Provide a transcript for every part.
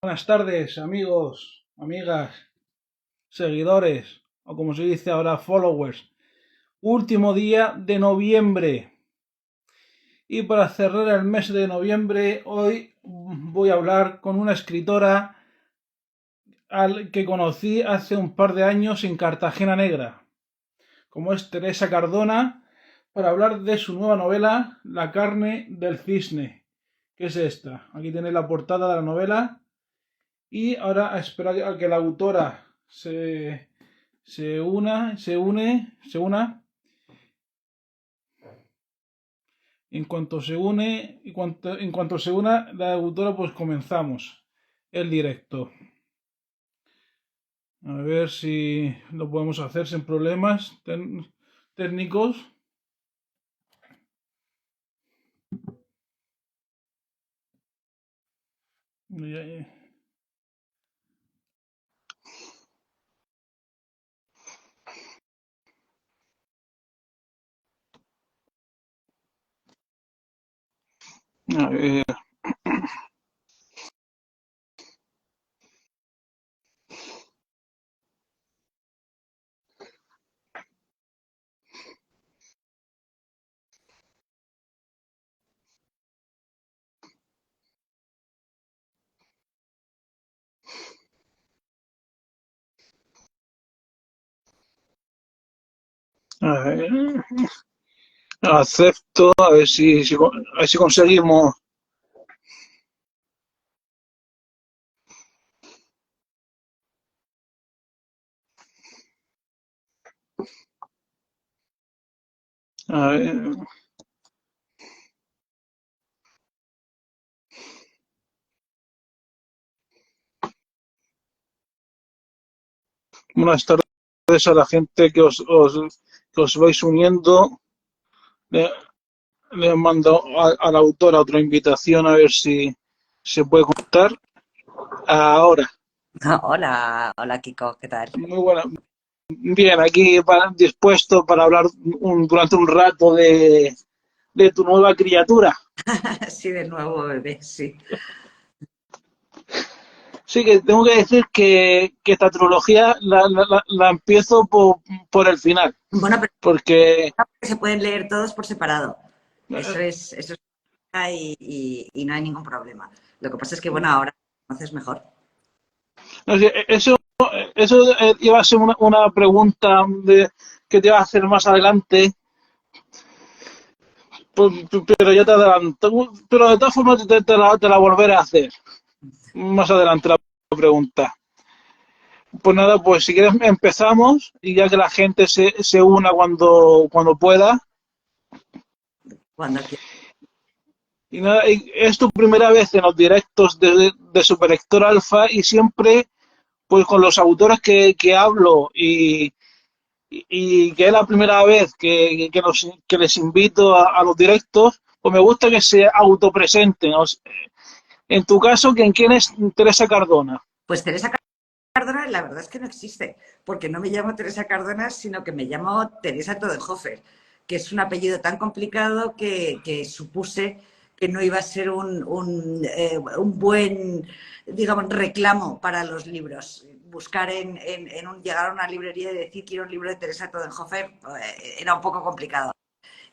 Buenas tardes, amigos, amigas, seguidores, o como se dice ahora, followers. Último día de noviembre. Y para cerrar el mes de noviembre, hoy voy a hablar con una escritora al que conocí hace un par de años en Cartagena Negra, como es Teresa Cardona, para hablar de su nueva novela, La carne del cisne, que es esta. Aquí tenéis la portada de la novela. Y ahora a esperar a que la autora se una. En cuanto se una la autora, pues comenzamos el directo. A ver si lo podemos hacer sin problemas técnicos. A ver, a ver, acepto, a ver si conseguimos. A ver, buenas tardes a la gente que os vais uniendo. Le, le mando a la autora otra invitación a ver si se puede contar. Ahora, Hola, hola Kiko, ¿qué tal? muy buena. Bien, aquí dispuesto para hablar durante un rato de tu nueva criatura. Sí, de nuevo, bebé, sí. Sí, que tengo que decir que esta trilogía la empiezo por el final, Bueno, pero porque se pueden leer todos por separado. Eso es y no hay ningún problema. Lo que pasa es que, bueno, ahora conoces mejor. no sé, eso iba a ser una pregunta que te iba a hacer más adelante, pero ya te adelanto. Pero de todas formas te la volveré a hacer más adelante la pregunta. Pues nada, pues si quieres empezamos y ya que la gente se una cuando pueda. Cuando quieras. Y nada, es tu primera vez en los directos de Super Héctor Alfa y siempre, pues con los autores que hablo y que es la primera vez que les invito a los directos, pues me gusta que se autopresenten. O sea, en tu caso, ¿quién es Teresa Cardona? Pues Teresa Cardona, la verdad es que no existe, porque no me llamo Teresa Cardona, sino que me llamo Teresa Todenhofer, que es un apellido tan complicado que supuse que no iba a ser un buen, digamos, reclamo para los libros. Buscar llegar a una librería y decir quiero un libro de Teresa Todenhofer era un poco complicado.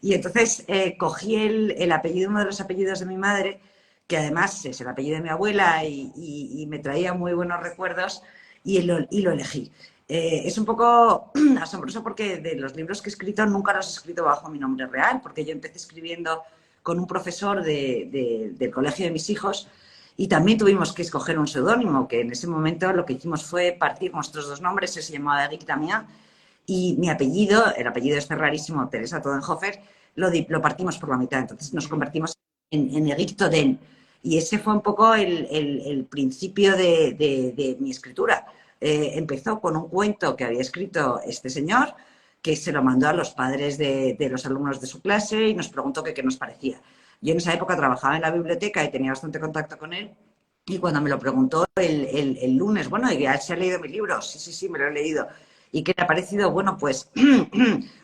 Y entonces cogí el apellido, uno de los apellidos de mi madre, que además es el apellido de mi abuela y me traía muy buenos recuerdos, y lo elegí. Es un poco asombroso porque de los libros que he escrito nunca los he escrito bajo mi nombre real, porque yo empecé escribiendo con un profesor del colegio de mis hijos y también tuvimos que escoger un seudónimo, que en ese momento lo que hicimos fue partir nuestros dos nombres, él se llamaba Eric Damián y mi apellido, el apellido este rarísimo, Teresa Todenhofer, lo partimos por la mitad. Entonces nos convertimos en Egipto Den. Y ese fue un poco el principio de mi escritura. Empezó con un cuento que había escrito este señor, que se lo mandó a los padres de los alumnos de su clase y nos preguntó qué nos parecía. Yo en esa época trabajaba en la biblioteca y tenía bastante contacto con él. Y cuando me lo preguntó el lunes, bueno, ya se ha leído mi libro, sí, sí, sí, me lo he leído. ¿Y qué le ha parecido? Bueno, pues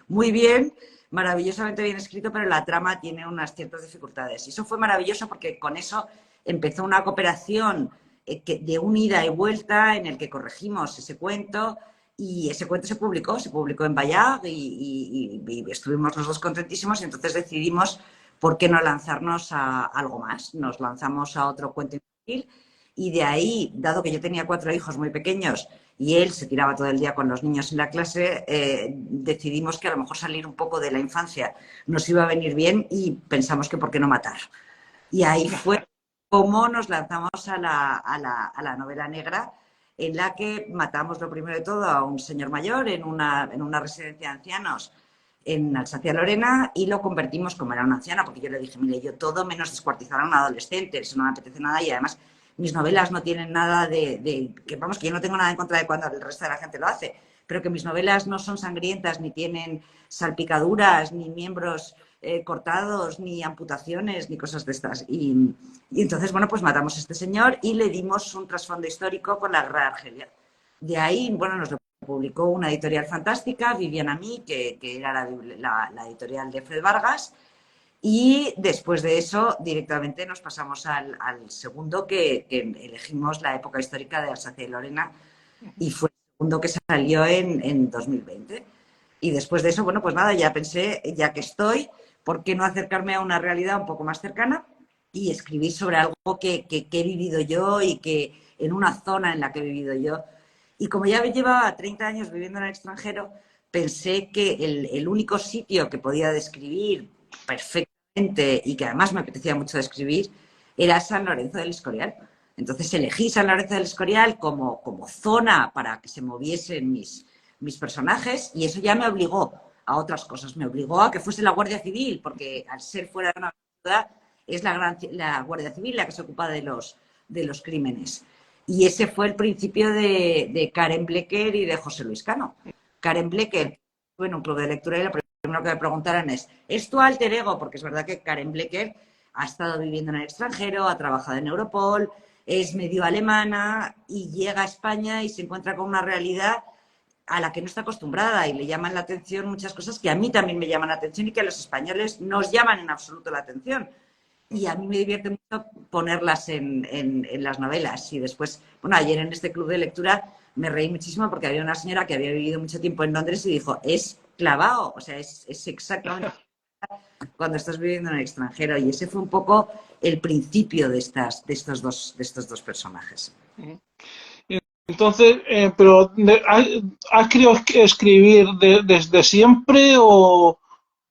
muy bien, maravillosamente bien escrito, pero la trama tiene unas ciertas dificultades. Y eso fue maravilloso porque con eso empezó una cooperación de un ida y vuelta en el que corregimos ese cuento y ese cuento se publicó en Bayard y estuvimos los dos contentísimos y entonces decidimos por qué no lanzarnos a algo más. Nos lanzamos a otro cuento infantil y de ahí, dado que yo tenía 4 hijos muy pequeños y él se tiraba todo el día con los niños en la clase, decidimos que a lo mejor salir un poco de la infancia nos iba a venir bien y pensamos que por qué no matar. Y ahí fue como nos lanzamos a la novela negra, en la que matamos lo primero de todo a un señor mayor en una residencia de ancianos en Alsacia-Lorena y lo convertimos, como era una anciana, porque yo le dije, mire, yo todo menos descuartizar a un adolescente, eso no me apetece nada y además mis novelas no tienen nada que vamos, que yo no tengo nada en contra de cuando el resto de la gente lo hace, pero que mis novelas no son sangrientas, ni tienen salpicaduras, ni miembros cortados, ni amputaciones, ni cosas de estas. Y entonces, bueno, pues matamos a este señor y le dimos un trasfondo histórico con la guerra de Argelia. De ahí, bueno, nos lo publicó una editorial fantástica, Vivian Ami, que era la editorial de Fred Vargas, y después de eso directamente nos pasamos al segundo, que elegimos la época histórica de Alsacia y Lorena, y fue el segundo que salió en 2020. Y después de eso, bueno, pues nada, ya pensé, ya que estoy, ¿por qué no acercarme a una realidad un poco más cercana y escribir sobre algo que he vivido yo y que en una zona en la que he vivido yo? Y como ya llevaba 30 años viviendo en el extranjero, pensé que el único sitio que podía describir perfectamente y que además me apetecía mucho describir era San Lorenzo del Escorial. Entonces elegí San Lorenzo del Escorial como zona para que se moviesen mis personajes y eso ya me obligó a otras cosas. Me obligó a que fuese la Guardia Civil, porque al ser fuera de una ciudad es la Guardia Civil la que se ocupa de los crímenes. Y ese fue el principio de Karen Blecker y de José Luis Cano. Karen Blecker, bueno, un club de lectura y lo primero que me preguntaron ¿es tu alter ego? Porque es verdad que Karen Blecker ha estado viviendo en el extranjero, ha trabajado en Europol, es medio alemana y llega a España y se encuentra con una realidad a la que no está acostumbrada y le llaman la atención muchas cosas que a mí también me llaman la atención y que a los españoles nos llaman en absoluto la atención. Y a mí me divierte mucho ponerlas en las novelas. Y después, bueno, ayer en este club de lectura me reí muchísimo porque había una señora que había vivido mucho tiempo en Londres y dijo, es clavado, o sea, es exactamente cuando estás viviendo en el extranjero. Y ese fue un poco el principio de estos dos personajes. Entonces, pero ¿has querido escribir desde siempre o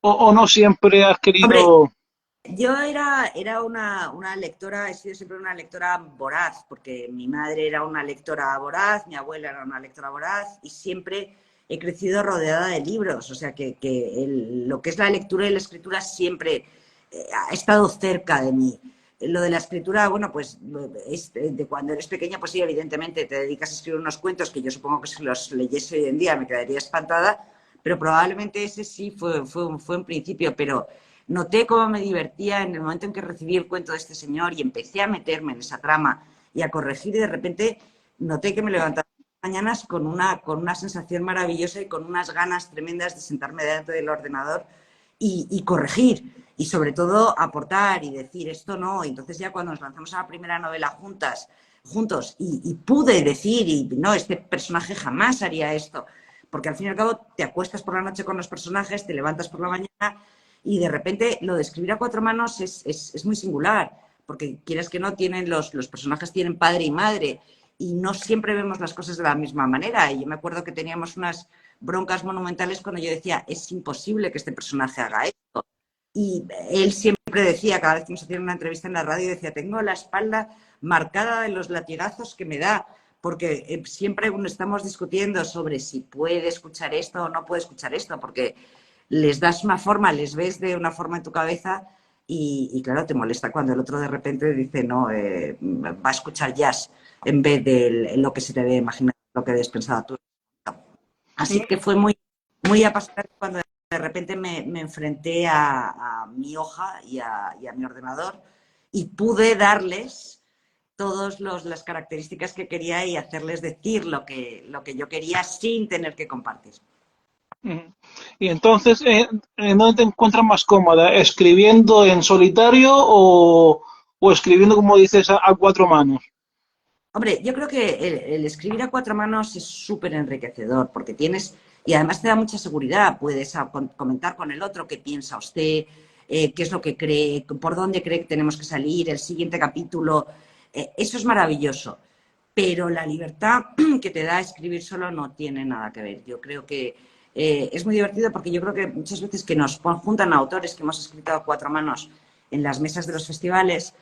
no siempre has Hombre, querido? yo era una lectora, he sido siempre una lectora voraz, porque mi madre era una lectora voraz, mi abuela era una lectora voraz y siempre he crecido rodeada de libros, o sea que lo que es la lectura y la escritura siempre ha estado cerca de mí. Lo de la escritura, bueno, pues de cuando eres pequeña, pues sí, evidentemente te dedicas a escribir unos cuentos que yo supongo que si los leyese hoy en día me quedaría espantada, pero probablemente ese sí fue un principio, pero noté cómo me divertía en el momento en que recibí el cuento de este señor y empecé a meterme en esa trama y a corregir y de repente noté que me levantaba mañanas con una sensación maravillosa y con unas ganas tremendas de sentarme delante del ordenador y corregir y sobre todo aportar y decir esto no. Y entonces ya cuando nos lanzamos a la primera novela juntos y pude decir y no, este personaje jamás haría esto, porque al fin y al cabo te acuestas por la noche con los personajes, te levantas por la mañana y de repente lo de escribir a cuatro manos es muy singular, porque quieras que no, los personajes tienen padre y madre y no siempre vemos las cosas de la misma manera. Y yo me acuerdo que teníamos unas broncas monumentales cuando yo decía, es imposible que este personaje haga esto. Y él siempre decía, cada vez que nos hacían una entrevista en la radio, decía, tengo la espalda marcada de los latigazos que me da, porque siempre estamos discutiendo sobre si puede escuchar esto o no puede escuchar esto, porque les das una forma, les ves de una forma en tu cabeza y claro, te molesta cuando el otro de repente dice, no, va a escuchar jazz en vez de lo que se te había imaginado, lo que habías pensado tú. Así que fue muy apasionante cuando de repente me enfrenté a mi hoja y a mi ordenador y pude darles todas las características que quería y hacerles decir lo que yo quería sin tener que compartir. Y entonces, ¿en dónde te encuentras más cómoda? ¿Escribiendo en solitario o escribiendo, como dices, a cuatro manos? Hombre, yo creo que el escribir a cuatro manos es súper enriquecedor porque tienes, y además te da mucha seguridad, puedes comentar con el otro qué piensa usted, qué es lo que cree, por dónde cree que tenemos que salir, el siguiente capítulo, eso es maravilloso, pero la libertad que te da escribir solo no tiene nada que ver. Yo creo que es muy divertido porque yo creo que muchas veces que nos juntan autores que hemos escrito a cuatro manos en las mesas de los festivales,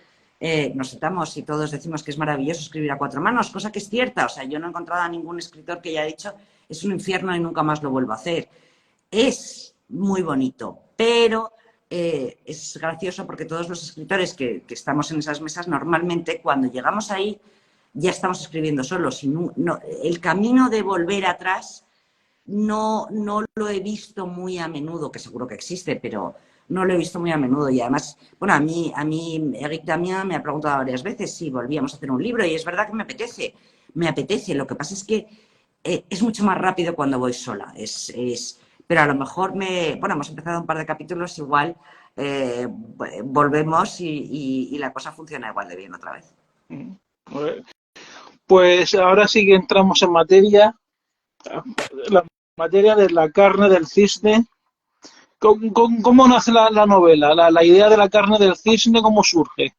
nos sentamos y todos decimos que es maravilloso escribir a cuatro manos, cosa que es cierta. O sea, yo no he encontrado a ningún escritor que haya dicho es un infierno y nunca más lo vuelvo a hacer. Es muy bonito, pero es gracioso porque todos los escritores que estamos en esas mesas, normalmente cuando llegamos ahí ya estamos escribiendo solos. Y el camino de volver atrás no lo he visto muy a menudo, que seguro que existe, pero no lo he visto muy a menudo. Y además, bueno, a mí Eric Damián me ha preguntado varias veces si volvíamos a hacer un libro y es verdad que me apetece. Lo que pasa es que es mucho más rápido cuando voy sola. Pero a lo mejor bueno, hemos empezado un par de capítulos, igual volvemos y la cosa funciona igual de bien otra vez. Pues ahora sí que entramos en materia, la materia de la carne del cisne. ¿Cómo nace la novela? La idea de la carne del cisne, ¿cómo surge?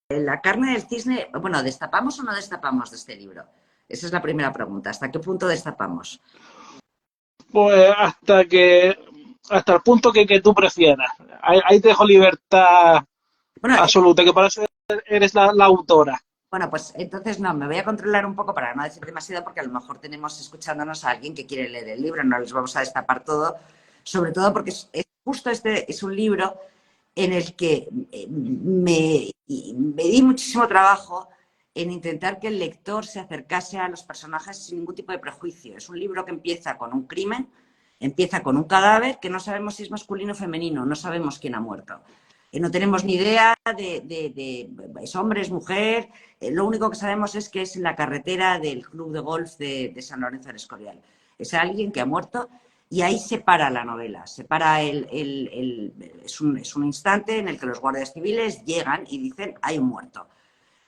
La carne del cisne, bueno, ¿destapamos o no destapamos de este libro? Esa es la primera pregunta. ¿Hasta qué punto destapamos? Pues hasta el punto que tú prefieras. Ahí te dejo libertad Bueno, absoluta, que para eso eres la autora. bueno, pues entonces no, me voy a controlar un poco para no decir demasiado porque a lo mejor tenemos escuchándonos a alguien que quiere leer el libro, no les vamos a destapar todo, sobre todo porque justo este es un libro en el que me di muchísimo trabajo en intentar que el lector se acercase a los personajes sin ningún tipo de prejuicio. Es un libro que empieza con un crimen, empieza con un cadáver que no sabemos si es masculino o femenino, no sabemos quién ha muerto. No tenemos ni idea de es hombre, es mujer. Lo único que sabemos es que es en la carretera del club de golf de San Lorenzo del Escorial. Es alguien que ha muerto y ahí se para la novela. Se para es un instante en el que los guardias civiles llegan y dicen hay un muerto.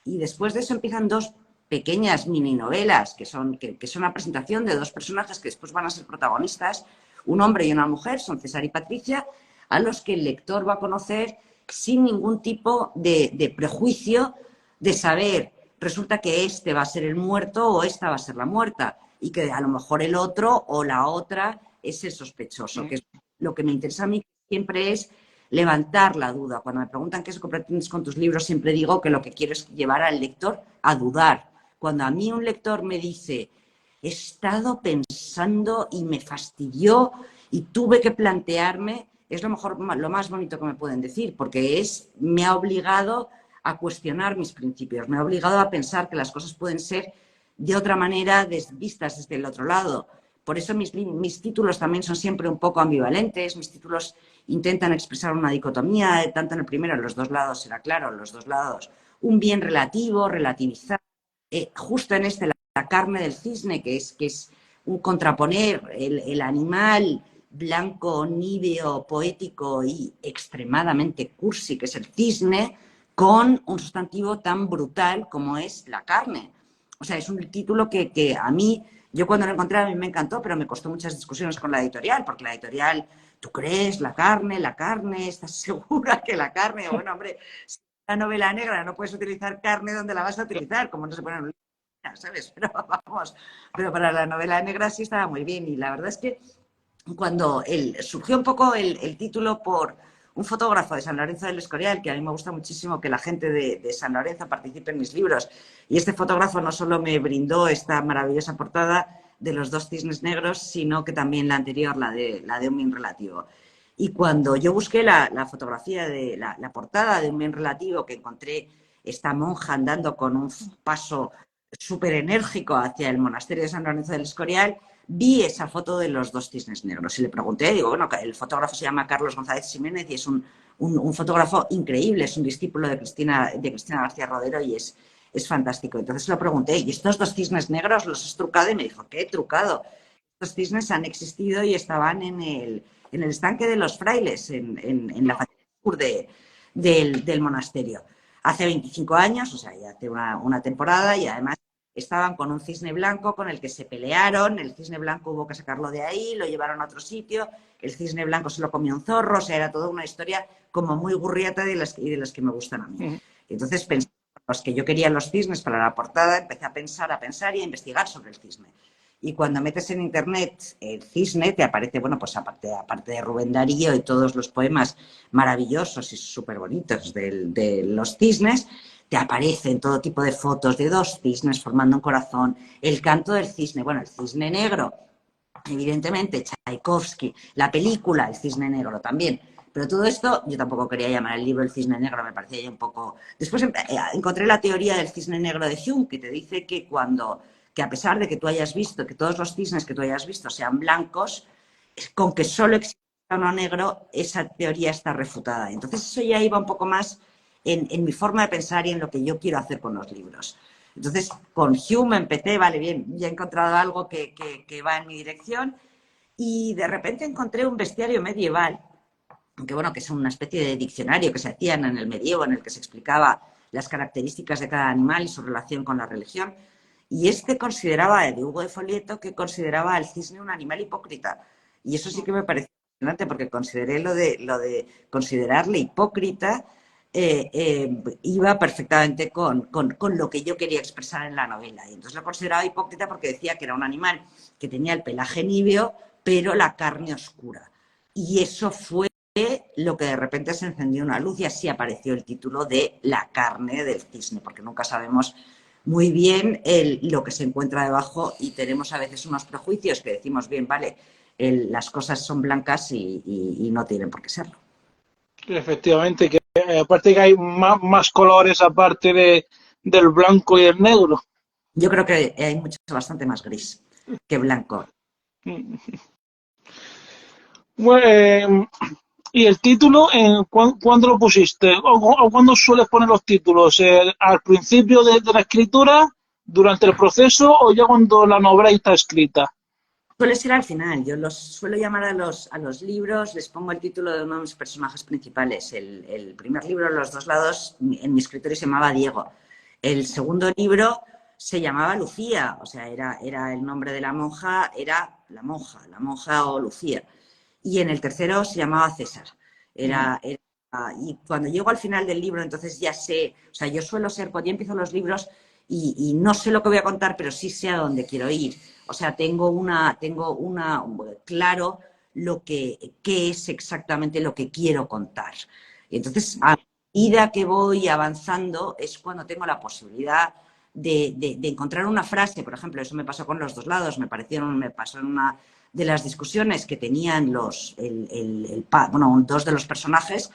Y después de eso empiezan dos pequeñas mini novelas que son la presentación de dos personajes que después van a ser protagonistas, un hombre y una mujer, son César y Patricia, a los que el lector va a conocer sin ningún tipo de prejuicio de saber, resulta que este va a ser el muerto o esta va a ser la muerta y que a lo mejor el otro o la otra es el sospechoso, que es lo que me interesa a mí siempre es levantar la duda. Cuando me preguntan qué es lo que pretendes con tus libros, siempre digo que lo que quiero es llevar al lector a dudar. Cuando a mí un lector me dice, he estado pensando y me fastidió y tuve que plantearme, es lo más bonito que me pueden decir, porque me ha obligado a cuestionar mis principios, me ha obligado a pensar que las cosas pueden ser de otra manera vistas desde el otro lado. Por eso mis títulos también son siempre un poco ambivalentes, mis títulos intentan expresar una dicotomía, tanto en el primero, en los dos lados, será claro, en los dos lados, un bien relativo, relativizar, justo en la carne del cisne, que es un contraponer el animal blanco, níveo, poético y extremadamente cursi, que es el cisne, con un sustantivo tan brutal como es la carne. O sea, es un título que a mí, yo cuando lo encontré a mí me encantó, pero me costó muchas discusiones con la editorial, porque la editorial, ¿tú crees la carne? ¿Estás segura que la carne? Bueno, hombre, si es una novela negra no puedes utilizar carne, ¿dónde la vas a utilizar? Como no se pone en un libro, ¿sabes? Pero vamos, pero para la novela negra sí estaba muy bien y la verdad es que cuando surgió un poco el título por un fotógrafo de San Lorenzo del Escorial, que a mí me gusta muchísimo que la gente de San Lorenzo participe en mis libros. Y este fotógrafo no solo me brindó esta maravillosa portada de los dos cisnes negros, sino que también la anterior, la de un bien relativo. Y cuando yo busqué la fotografía de la portada de un bien relativo, que encontré esta monja andando con un paso súper enérgico hacia el monasterio de San Lorenzo del Escorial, vi esa foto de los dos cisnes negros y le pregunté, digo, bueno, el fotógrafo se llama Carlos González Ximénez y es un fotógrafo increíble, es un discípulo de Cristina García Rodero y es fantástico. Entonces le pregunté, ¿y estos dos cisnes negros los has trucado? Y me dijo, ¿qué he trucado? Estos cisnes han existido y estaban en el estanque de los frailes, en la fachada sur del monasterio. hace 25 años, o sea, ya hace una temporada, y además estaban con un cisne blanco con el que se pelearon, el cisne blanco hubo que sacarlo de ahí, lo llevaron a otro sitio, el cisne blanco se lo comió un zorro, o sea, era toda una historia como muy gurriata y de las que me gustan a mí. Entonces pensé, los que yo quería los cisnes para la portada, empecé a pensar y a investigar sobre el cisne. Y cuando metes en internet el cisne, te aparece, bueno, pues aparte de Rubén Darío y todos los poemas maravillosos y súper bonitos de los cisnes, te aparecen todo tipo de fotos de dos cisnes formando un corazón, el canto del cisne, bueno, el cisne negro, evidentemente, Tchaikovsky, la película El cisne negro también. Pero todo esto, yo tampoco quería llamar el libro El cisne negro, me parecía ya un poco... Después encontré la teoría del cisne negro de Hume, que te dice que a pesar de que tú hayas visto, que todos los cisnes que tú hayas visto sean blancos, con que solo exista uno negro, esa teoría está refutada. Entonces eso ya iba un poco más en mi forma de pensar y en lo que yo quiero hacer con los libros. Entonces, con Hume empecé, vale, bien, ya he encontrado algo que va en mi dirección, y de repente encontré un bestiario medieval, que bueno, que es una especie de diccionario que se hacían en el medievo, en el que se explicaba las características de cada animal y su relación con la religión. Y consideraba, de Hugo de Folieto, que consideraba al cisne un animal hipócrita. Y eso sí que me pareció impresionante, porque consideré lo de considerarle hipócrita, iba perfectamente con lo que yo quería expresar en la novela. Y entonces lo consideraba hipócrita porque decía que era un animal que tenía el pelaje níveo, pero la carne oscura. Y eso fue lo que de repente se encendió una luz, y así apareció el título de La carne del cisne, porque nunca sabemos muy bien lo que se encuentra debajo, y tenemos a veces unos prejuicios que decimos, bien, vale, las cosas son blancas y no tienen por qué serlo. Efectivamente, que aparte que hay más colores aparte del blanco y el negro. Yo creo que hay mucho, bastante más gris que blanco. Bueno, ¿y el título, cuándo lo pusiste? ¿O cuándo sueles poner los títulos? ¿Al principio de la escritura, durante el proceso o ya cuando la novela está escrita? Suele ser al final. Yo los suelo llamar a los libros, les pongo el título de uno de mis personajes principales. El primer libro, Los dos lados, en mi escritorio se llamaba Diego. El segundo libro se llamaba Lucía, o sea, era el nombre de la monja, era la monja o Lucía. Y en el tercero se llamaba César. Y cuando llego al final del libro, entonces ya sé, o sea, yo suelo ser, cuando ya empiezo los libros y no sé lo que voy a contar, pero sí sé a dónde quiero ir. O sea, tengo claro qué es exactamente lo que quiero contar. Y entonces, a medida que voy avanzando, es cuando tengo la posibilidad de encontrar una frase. Por ejemplo, eso me pasó con Los dos lados, me pasó en una de las discusiones que tenían dos de los personajes,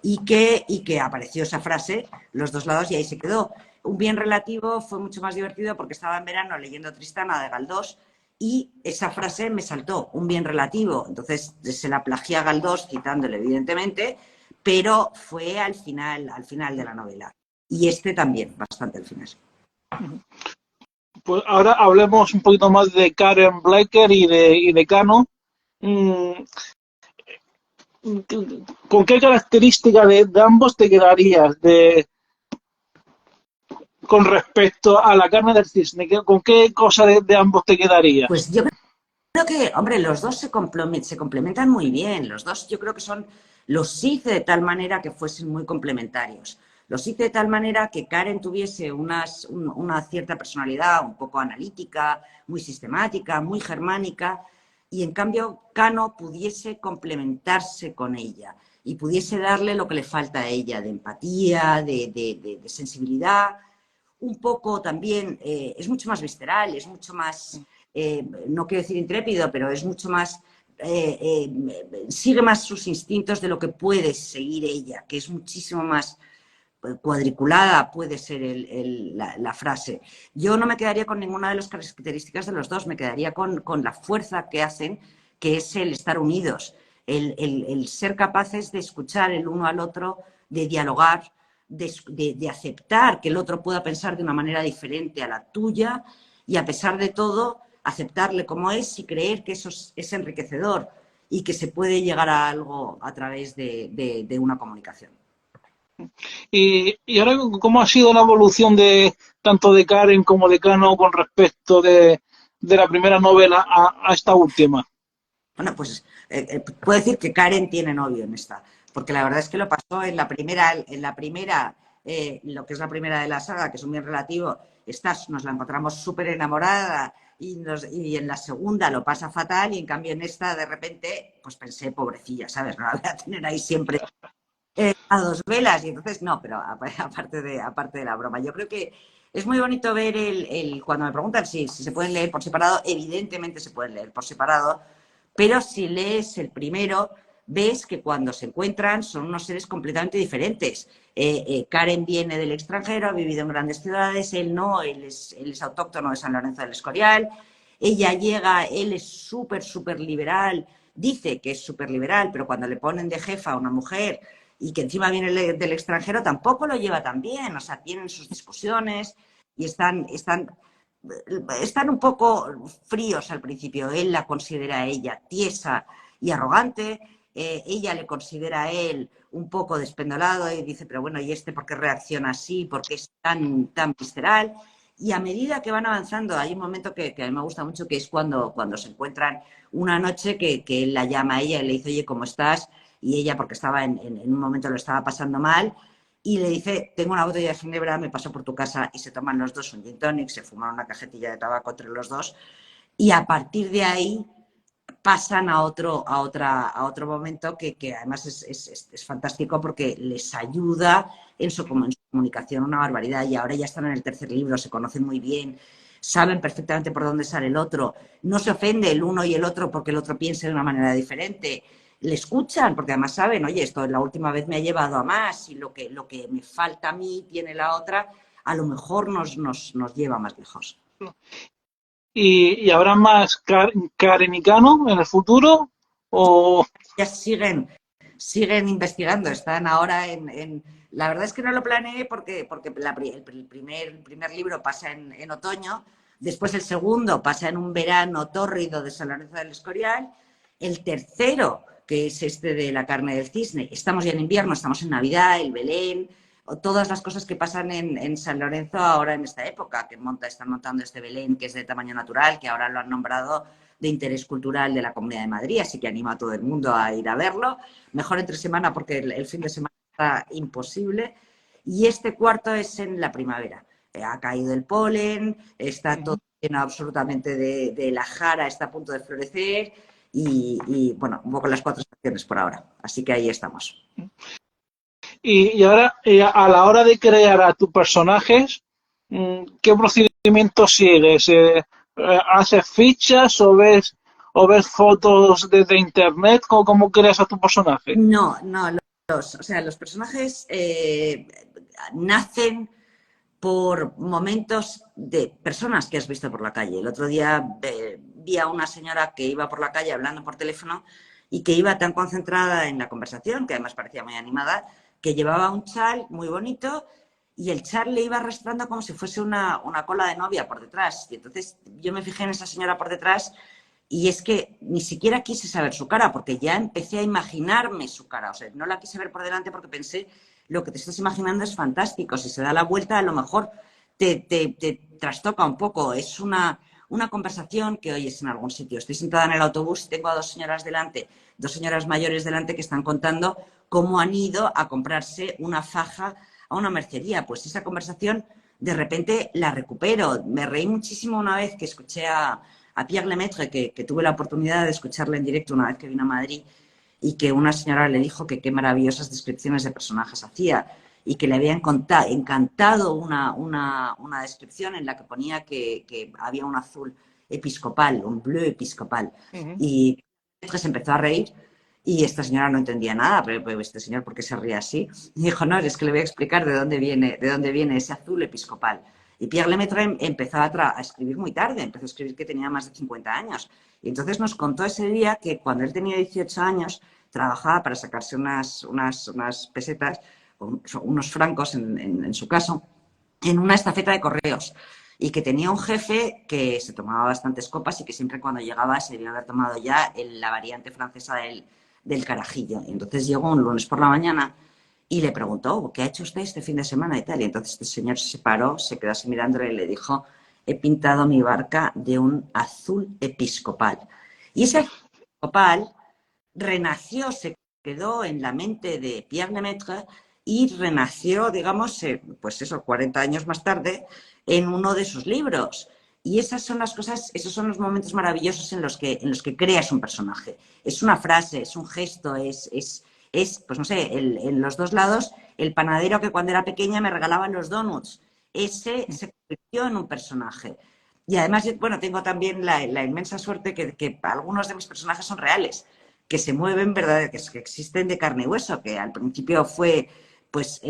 y que apareció esa frase, Los dos lados, y ahí se quedó. Un bien relativo fue mucho más divertido porque estaba en verano leyendo Tristana de Galdós, y esa frase me saltó, un bien relativo. Entonces se la plagié a Galdós, citándole evidentemente, pero fue al final de la novela. Y también, bastante al final. Pues ahora hablemos un poquito más de Karen Blecker y de Cano. Mm, ¿Con qué característica de ambos te quedarías con respecto a la carne del cisne? ¿Con qué cosa de ambos te quedarías? Pues yo creo que, hombre, los dos se complementan muy bien. Los dos yo creo que los hice de tal manera que fuesen muy complementarios. Los hice de tal manera que Karen tuviese una cierta personalidad un poco analítica, muy sistemática, muy germánica, y en cambio Cano pudiese complementarse con ella y pudiese darle lo que le falta a ella, de empatía, de sensibilidad. Un poco también, es mucho más visceral, es mucho más, no quiero decir intrépido, pero es mucho más, sigue más sus instintos de lo que puede seguir ella, que es muchísimo más cuadriculada, puede ser la frase. Yo no me quedaría con ninguna de las características de los dos, me quedaría con la fuerza que hacen, que es el estar unidos, el ser capaces de escuchar el uno al otro, de dialogar, de aceptar que el otro pueda pensar de una manera diferente a la tuya, y a pesar de todo aceptarle como es y creer que eso es enriquecedor y que se puede llegar a algo a través de una comunicación. Y ahora, ¿cómo ha sido la evolución de tanto de Karen como de Cano con respecto de la primera novela a esta última? Bueno, pues puedo decir que Karen tiene novio en esta, porque la verdad es que lo pasó lo que es la primera de la saga, que es un bien relativo, esta nos la encontramos súper enamorada y en la segunda lo pasa fatal y en cambio en esta de repente, pues pensé, pobrecilla, ¿sabes? No la voy a tener ahí siempre a dos velas y entonces no, pero aparte de la broma, yo creo que es muy bonito ver cuando me preguntan si se pueden leer por separado, evidentemente se pueden leer por separado, pero si lees el primero, ves que cuando se encuentran son unos seres completamente diferentes. Karen viene del extranjero, ha vivido en grandes ciudades, él no, él es autóctono de San Lorenzo del Escorial. Ella llega, él es súper liberal, dice que es súper liberal, pero cuando le ponen de jefa a una mujer y que encima viene del extranjero, tampoco lo lleva tan bien. O sea, tienen sus discusiones y están un poco fríos al principio. Él la considera a ella tiesa y arrogante. Ella le considera a él un poco despendolado y dice, pero bueno, ¿y este por qué reacciona así? ¿Por qué es tan visceral? Y a medida que van avanzando, hay un momento que a mí me gusta mucho, que es cuando se encuentran una noche que él la llama a ella y le dice, oye, ¿cómo estás? Y ella, porque estaba en un momento lo estaba pasando mal, y le dice, tengo una botella de ginebra, me paso por tu casa, y se toman los dos un gin tonic, se fuman una cajetilla de tabaco entre los dos, y a partir de ahí pasan a otro momento que además es fantástico porque les ayuda en su comunicación una barbaridad, y ahora ya están en el tercer libro, se conocen muy bien, saben perfectamente por dónde sale el otro, no se ofende el uno y el otro porque el otro piense de una manera diferente, le escuchan porque además saben, oye, esto la última vez me ha llevado a más y lo que me falta a mí tiene la otra, a lo mejor nos lleva más lejos. Y habrá más Karen y Cano en el futuro? ¿O Ya siguen investigando, están ahora La verdad es que no lo planeé porque el primer libro pasa en otoño, después el segundo pasa en un verano tórrido de San Lorenzo del Escorial, el tercero, que es este de la carne del cisne, estamos ya en invierno, estamos en Navidad, el Belén, o todas las cosas que pasan en San Lorenzo ahora en esta época, están montando este Belén que es de tamaño natural, que ahora lo han nombrado de interés cultural de la Comunidad de Madrid, así que animo a todo el mundo a ir a verlo. Mejor entre semana porque el fin de semana está imposible. Y este cuarto es en la primavera. Ha caído el polen, está todo lleno absolutamente de la jara, está a punto de florecer bueno, un poco las cuatro estaciones por ahora. Así que ahí estamos. y ahora, a la hora de crear a tus personajes, ¿qué procedimiento sigues? ¿Haces fichas o ves fotos desde internet? ¿Cómo creas a tu personaje? No, no, o sea, los personajes nacen por momentos de personas que has visto por la calle. El otro día vi a una señora que iba por la calle hablando por teléfono y que iba tan concentrada en la conversación, que además parecía muy animada, que llevaba un chal muy bonito y el chal le iba arrastrando como si fuese una cola de novia por detrás. Y entonces yo me fijé en esa señora por detrás y es que ni siquiera quise saber su cara porque ya empecé a imaginarme su cara. O sea, no la quise ver por delante porque pensé, lo que te estás imaginando es fantástico. Si se da la vuelta, a lo mejor te trastoca un poco. Es una conversación que oyes en algún sitio. Estoy sentada en el autobús y tengo a dos señoras delante, dos señoras mayores delante que están contando cómo han ido a comprarse una faja a una mercería. Pues esa conversación de repente la recupero. Me reí muchísimo una vez que escuché a Pierre Lemaitre, que tuve la oportunidad de escucharle en directo una vez que vino a Madrid, y que una señora le dijo que qué maravillosas descripciones de personajes hacía y que le había encantado una descripción en la que ponía que había un azul episcopal, un bleu episcopal. Uh -huh. Y se empezó a reír y esta señora no entendía nada, pero este señor, ¿por qué se ríe así? Y dijo, no, es que le voy a explicar de dónde viene ese azul episcopal. Y Pierre Lemaitre empezó a escribir muy tarde, empezó a escribir que tenía más de 50 años. Y entonces nos contó ese día que cuando él tenía 18 años trabajaba para sacarse unas pesetas, unos francos en su caso, en una estafeta de correos. Y que tenía un jefe que se tomaba bastantes copas y que siempre cuando llegaba se debía haber tomado ya la variante francesa del carajillo. Y entonces llegó un lunes por la mañana y le preguntó, ¿qué ha hecho usted este fin de semana y tal? Y entonces este señor se paró, se quedó así mirándole y le dijo, he pintado mi barca de un azul episcopal. Y ese azul episcopal renació, se quedó en la mente de Pierre Lemaitre y renació, digamos, pues eso, 40 años más tarde, en uno de sus libros. Y esas son las cosas, esos son los momentos maravillosos en los que creas un personaje. Es una frase, es un gesto, pues no sé, en los dos lados, el panadero que cuando era pequeña me regalaba los donuts. Ese se convirtió en un personaje. Y además, bueno, tengo también la inmensa suerte que algunos de mis personajes son reales, que se mueven, ¿verdad? Que existen de carne y hueso, que al principio fue, pues,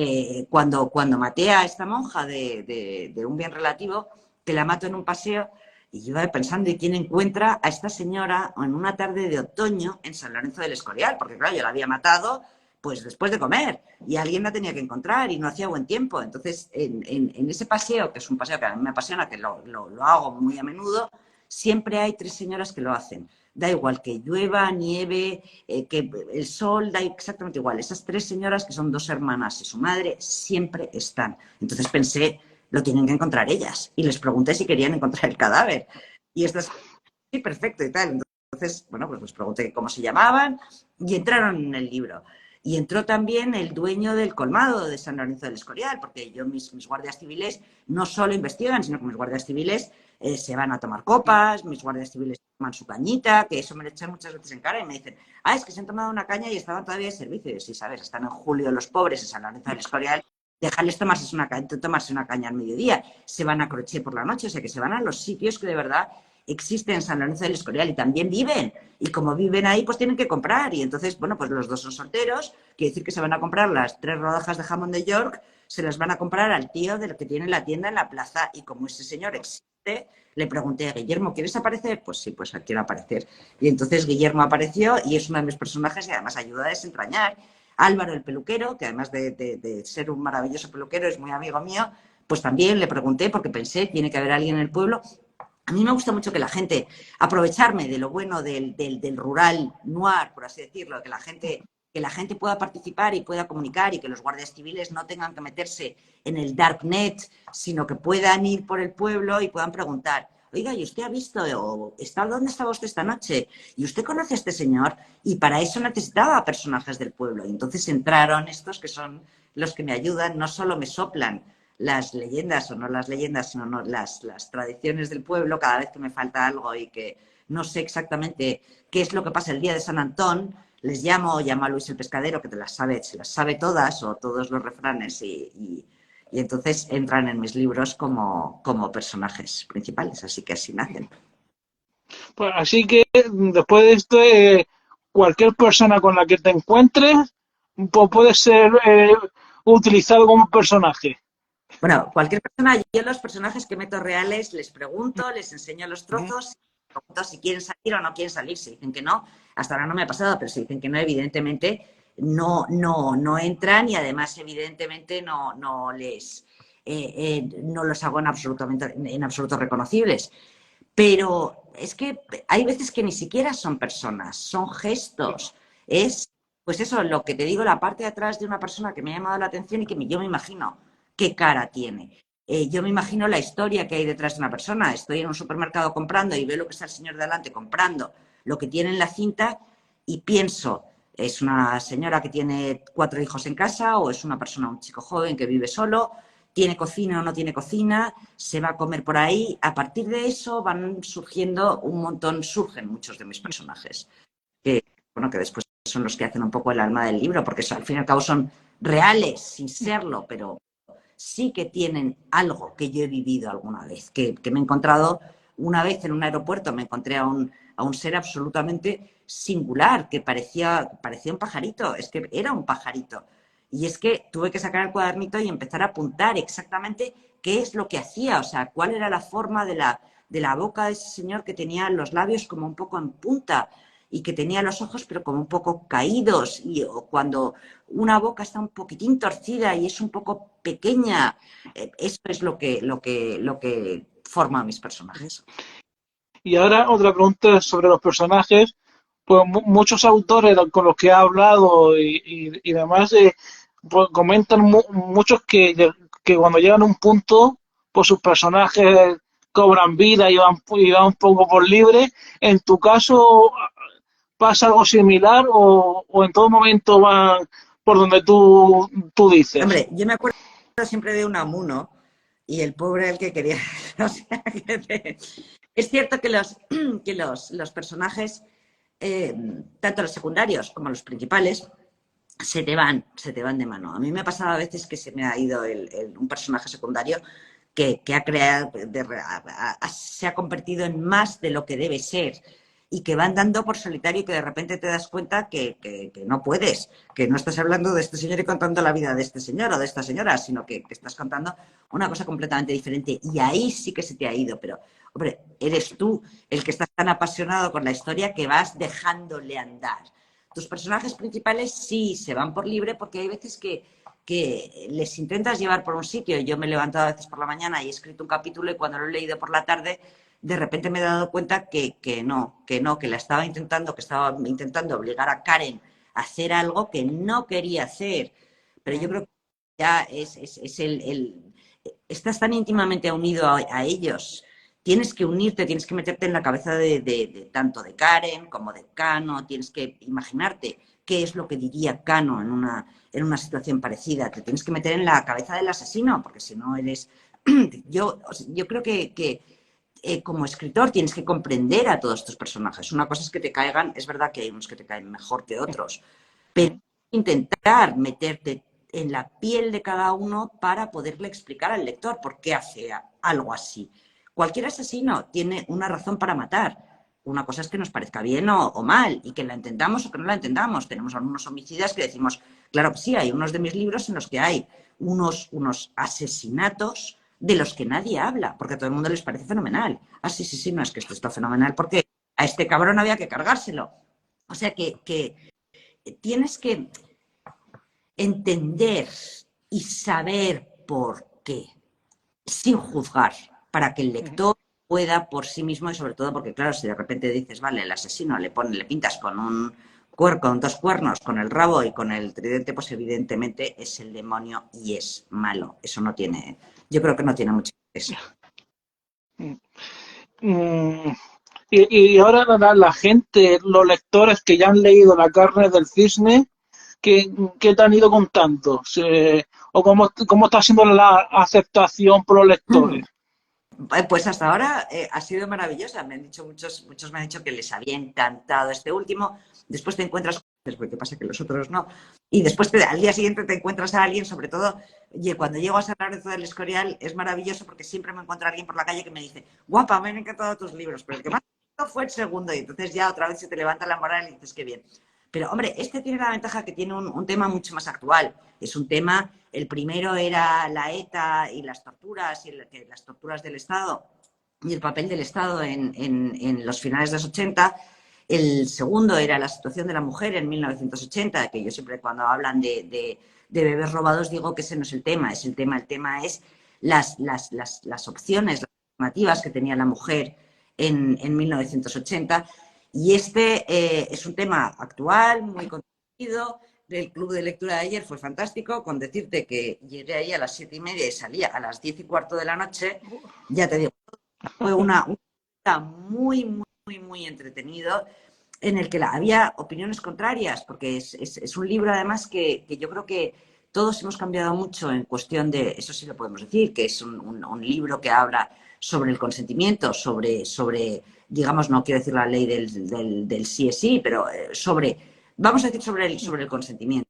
cuando maté a esta monja de un bien relativo, que la mato en un paseo, y yo iba pensando, ¿y quién encuentra a esta señora en una tarde de otoño en San Lorenzo del Escorial? Porque claro, yo la había matado pues después de comer y alguien la tenía que encontrar y no hacía buen tiempo. Entonces, en ese paseo, que es un paseo que a mí me apasiona, que lo hago muy a menudo, siempre hay tres señoras que lo hacen. Da igual que llueva, nieve, que el sol, da exactamente igual. Esas tres señoras, que son dos hermanas y su madre, siempre están. Entonces pensé, lo tienen que encontrar ellas. Y les pregunté si querían encontrar el cadáver. Y estas, sí, perfecto y tal. Entonces, bueno, pues les pregunté cómo se llamaban y entraron en el libro. Y entró también el dueño del colmado de San Lorenzo del Escorial, porque yo, mis guardias civiles no solo investigan, sino que mis guardias civiles se van a tomar copas, mis guardias civiles toman su cañita, que eso me lo echan muchas veces en cara y me dicen, es que se han tomado una caña y estaban todavía de servicio. Y yo, sí, sabes, están en julio los pobres en San Lorenzo del Escorial, dejarles tomarse una caña al mediodía, se van a Crochet por la noche, o sea que se van a los sitios que de verdad existen en San Lorenzo del Escorial y también viven. Y como viven ahí, pues tienen que comprar. Y entonces, bueno, pues los dos son solteros, quiere decir que se van a comprar las 3 rodajas de jamón de York, se las van a comprar al tío del que tiene la tienda en la plaza. Y como ese señor existe, le pregunté a Guillermo, ¿quieres aparecer? Pues sí, pues quiero aparecer. Y entonces Guillermo apareció y es uno de mis personajes y además ayuda a desentrañar. Álvaro, el peluquero, que además de ser un maravilloso peluquero, es muy amigo mío, pues también le pregunté porque pensé, tiene que haber alguien en el pueblo. A mí me gusta mucho que la gente, aprovecharme de lo bueno del rural noir, por así decirlo, que la gente pueda participar y pueda comunicar y que los guardias civiles no tengan que meterse en el darknet, sino que puedan ir por el pueblo y puedan preguntar, oiga, ¿y usted ha visto dónde estaba usted esta noche? ¿Y usted conoce a este señor? Y para eso necesitaba personajes del pueblo. Y entonces entraron estos que son los que me ayudan, no solo me soplan las leyendas, o no las leyendas, sino no, las tradiciones del pueblo, cada vez que me falta algo y que no sé exactamente qué es lo que pasa el día de San Antón, les llamo o llamo a Luis el Pescadero, que se las sabe todas, o todos los refranes, y entonces entran en mis libros como personajes principales, así que así nacen. Pues así que después de esto, cualquier persona con la que te encuentres pues puede ser utilizado como personaje. Bueno, cualquier persona, yo los personajes que meto reales les pregunto, les enseño los trozos, pregunto si quieren salir o no quieren salir. Si dicen que no, hasta ahora no me ha pasado, pero si dicen que no, evidentemente no entran y además evidentemente no los hago en absoluto reconocibles. Pero es que hay veces que ni siquiera son personas, son gestos. Es, pues eso, lo que te digo, la parte de atrás de una persona que me ha llamado la atención y que yo me imagino qué cara tiene. Yo me imagino la historia que hay detrás de una persona. Estoy en un supermercado comprando y veo lo que está el señor de delante comprando, lo que tiene en la cinta y pienso, ¿es una señora que tiene 4 hijos en casa o es una persona, un chico joven que vive solo? ¿Tiene cocina o no tiene cocina? ¿Se va a comer por ahí? A partir de eso van surgiendo un montón, surgen muchos de mis personajes, que, bueno, que después son los que hacen un poco el alma del libro, porque eso, al fin y al cabo son reales, sin serlo, pero sí que tienen algo que yo he vivido alguna vez, que me he encontrado una vez en un aeropuerto, me encontré a un ser absolutamente singular, que parecía un pajarito, es que era un pajarito. Y es que tuve que sacar el cuadernito y empezar a apuntar exactamente qué es lo que hacía, o sea, cuál era la forma de la boca de ese señor que tenía los labios como un poco en punta y que tenía los ojos pero como un poco caídos o cuando una boca está un poquitín torcida y es un poco pequeña, eso es lo que forma a mis personajes. Y ahora otra pregunta sobre los personajes. Pues muchos autores con los que he hablado y demás pues, comentan muchos que cuando llegan a un punto, pues sus personajes cobran vida y van un poco por libre. En tu caso, ¿pasa algo similar o en todo momento van por donde tú dices? Hombre, yo me acuerdo siempre de Unamuno y el pobre el que quería. O sea, es cierto que los personajes, tanto los secundarios como los principales, se te van de mano. A mí me ha pasado a veces que se me ha ido un personaje secundario que ha creado, se ha convertido en más de lo que debe ser y que va andando por solitario y que de repente te das cuenta que no puedes, que no estás hablando de este señor y contando la vida de este señor o de esta señora, sino que estás contando una cosa completamente diferente. Y ahí sí que se te ha ido, pero, hombre, eres tú el que estás tan apasionado con la historia que vas dejándole andar. Tus personajes principales sí se van por libre porque hay veces que les intentas llevar por un sitio. Yo me he levantado a veces por la mañana y he escrito un capítulo y cuando lo he leído por la tarde, de repente me he dado cuenta que la estaba intentando obligar a Karen a hacer algo que no quería hacer. Pero yo creo que ya es estás tan íntimamente unido a ellos. Tienes que unirte, tienes que meterte en la cabeza de tanto de Karen como de Cano, tienes que imaginarte qué es lo que diría Cano en una situación parecida. Te tienes que meter en la cabeza del asesino, porque si no eres... Yo creo que como escritor tienes que comprender a todos estos personajes. Una cosa es que te caigan, es verdad que hay unos que te caen mejor que otros, pero intentar meterte en la piel de cada uno para poderle explicar al lector por qué hace algo así. Cualquier asesino tiene una razón para matar. Una cosa es que nos parezca bien o mal y que la entendamos o que no la entendamos. Tenemos algunos homicidas que decimos, claro que sí, hay unos de mis libros en los que hay unos asesinatos de los que nadie habla, porque a todo el mundo les parece fenomenal. Ah, sí, sí, sí, no, es que esto está fenomenal porque a este cabrón había que cargárselo. O sea que tienes que entender y saber por qué, sin juzgar, para que el lector pueda por sí mismo y sobre todo porque, claro, si de repente dices, vale, el asesino le pintas con dos cuernos, con el rabo y con el tridente, pues evidentemente es el demonio y es malo. Eso no tiene, yo creo que no tiene mucho interés. Mm, y ahora la gente, los lectores que ya han leído La carne del cisne, ¿qué te han ido contando? ¿O cómo está siendo la aceptación por los lectores? Pues hasta ahora ha sido maravillosa. Me han dicho muchos me han dicho que les había encantado este último. Después te encuentras, porque pasa que los otros no. Y después al día siguiente te encuentras a alguien, sobre todo, oye, cuando llego a San Lorenzo del Escorial es maravilloso porque siempre me encuentro a alguien por la calle que me dice, guapa, me han encantado tus libros, pero el que más me encantó fue el segundo. Y entonces ya otra vez se te levanta la moral y dices, qué bien. Pero, hombre, este tiene la ventaja que tiene un tema mucho más actual. Es un tema, el primero era la ETA y las torturas, las torturas del Estado y el papel del Estado en los finales de los 80. El segundo era la situación de la mujer en 1980, que yo siempre cuando hablan de bebés robados digo que ese no es el tema, el tema es las opciones, las alternativas que tenía la mujer en 1980. Y este es un tema actual, muy conocido. El club de lectura de ayer fue fantástico, con decirte que llegué ahí a las 7:30 y salía a las 10:15 de la noche. Ya te digo, fue una muy, muy, muy entretenido en el que había opiniones contrarias, porque es un libro además que yo creo que todos hemos cambiado mucho en cuestión de, eso sí lo podemos decir, que es un libro que habla sobre el consentimiento, sobre digamos, no quiero decir la ley del sí es sí, pero vamos a decir sobre el consentimiento.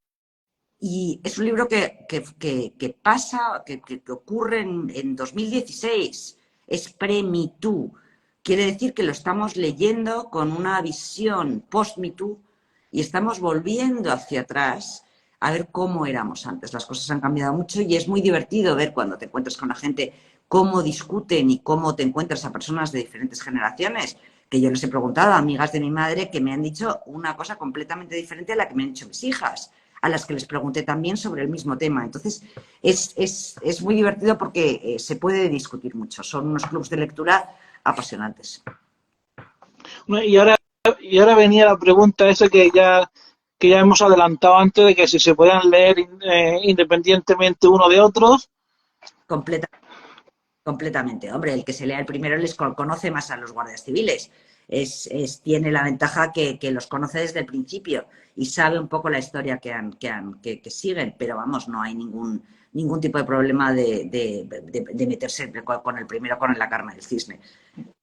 Y es un libro que pasa, que ocurre en 2016, es pre-Me Too. Quiere decir que lo estamos leyendo con una visión post-Me Too y estamos volviendo hacia atrás a ver cómo éramos antes. Las cosas han cambiado mucho y es muy divertido ver cuando te encuentras con la gente cómo discuten y cómo te encuentras a personas de diferentes generaciones, que yo les he preguntado a amigas de mi madre que me han dicho una cosa completamente diferente a la que me han dicho mis hijas, a las que les pregunté también sobre el mismo tema. Entonces, es muy divertido porque se puede discutir mucho. Son unos clubs de lectura apasionantes. Y ahora venía la pregunta esa que ya que ya hemos adelantado antes de que si se puedan leer independientemente uno de otros. Completa, completamente. Hombre, el que se lea el primero les conoce más a los guardias civiles. Tiene la ventaja que los conoce desde el principio y sabe un poco la historia que siguen, pero vamos, no hay ningún tipo de problema de meterse con el primero, con la carne del cisne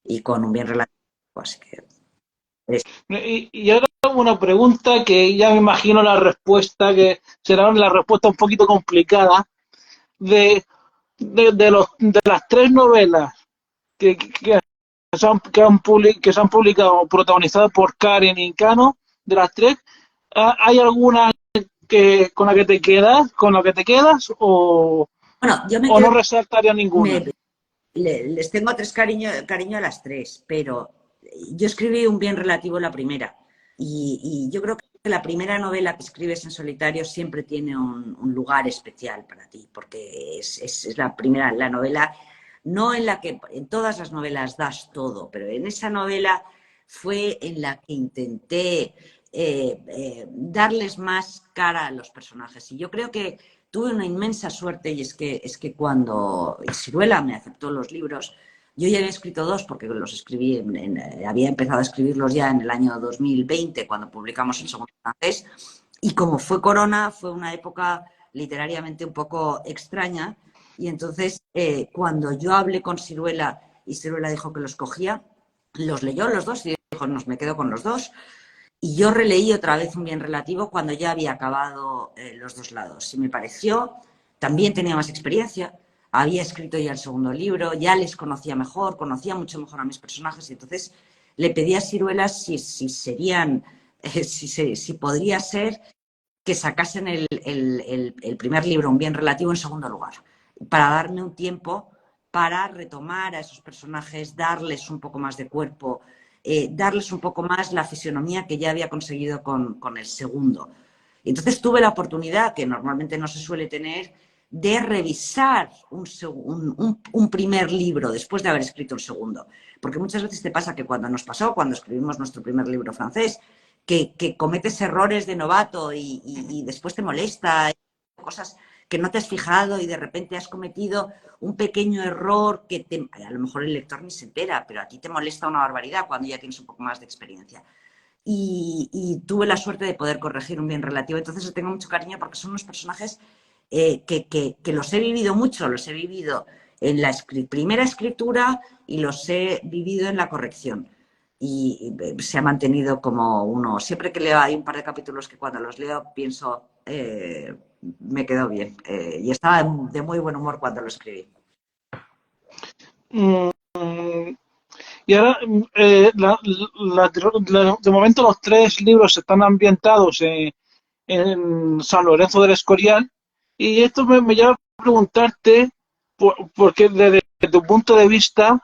y con un bien relativo. Así que Y ahora una pregunta que ya me imagino la respuesta, que será la respuesta un poquito complicada, de las tres novelas que que se han publicado protagonizadas por Karen y Cano, de las tres, ¿hay alguna con la que te quedas, bueno, yo me o quedo, no resaltaría ninguna? les tengo cariño a las tres, pero yo escribí un bien relativo en la primera y yo creo que la primera novela que escribes en solitario siempre tiene un lugar especial para ti, porque es la primera, la novela, no en la que en todas las novelas das todo, pero en esa novela fue en la que intenté darles más cara a los personajes. Y yo creo que tuve una inmensa suerte y es que cuando Siruela me aceptó los libros, yo ya había escrito dos porque los escribí, había empezado a escribirlos ya en el año 2020 cuando publicamos el segundo francés y como fue Corona, fue una época literariamente un poco extraña y entonces cuando yo hablé con Siruela y Siruela dijo que los cogía, los leyó los dos y dijo, nos me quedo con los dos. Y yo releí otra vez un bien relativo cuando ya había acabado los dos lados. Y me pareció, también tenía más experiencia, había escrito ya el segundo libro, ya les conocía mejor, conocía mucho mejor a mis personajes. Y entonces le pedí a Siruelas si serían, si podría ser que sacasen el primer libro, un bien relativo, en segundo lugar, para darme un tiempo para retomar a esos personajes, darles un poco más de cuerpo, darles un poco más la fisionomía que ya había conseguido con el segundo. Entonces tuve la oportunidad, que normalmente no se suele tener, de revisar un primer libro después de haber escrito el segundo. Porque muchas veces te pasa que cuando nos pasó, cuando escribimos nuestro primer libro francés, que cometes errores de novato y después te molesta, cosas que no te has fijado y de repente has cometido un pequeño error que a lo mejor el lector ni se entera, pero a ti te molesta una barbaridad cuando ya tienes un poco más de experiencia. Y tuve la suerte de poder corregir un bien relativo, entonces le tengo mucho cariño porque son unos personajes que los he vivido mucho, los he vivido en la primera escritura y los he vivido en la corrección. Y se ha mantenido como uno. Siempre que leo, hay un par de capítulos que cuando los leo pienso, me quedó bien. Y estaba de muy buen humor cuando lo escribí. Mm, y ahora, de momento los tres libros están ambientados en San Lorenzo del Escorial, y esto me lleva a preguntarte, porque desde tu punto de vista,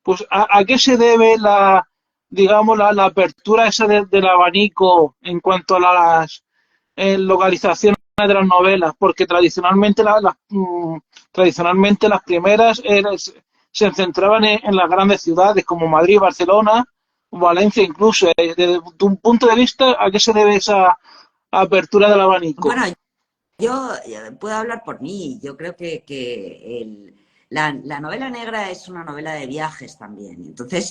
pues a qué se debe digamos, la apertura esa del abanico en cuanto a las localizaciones de las novelas, porque tradicionalmente las primeras se centraban en las grandes ciudades como Madrid, Barcelona, Valencia incluso. Desde tu punto de vista, ¿a qué se debe esa apertura del abanico? Bueno, yo puedo hablar por mí. Yo creo que la novela negra es una novela de viajes también. Entonces,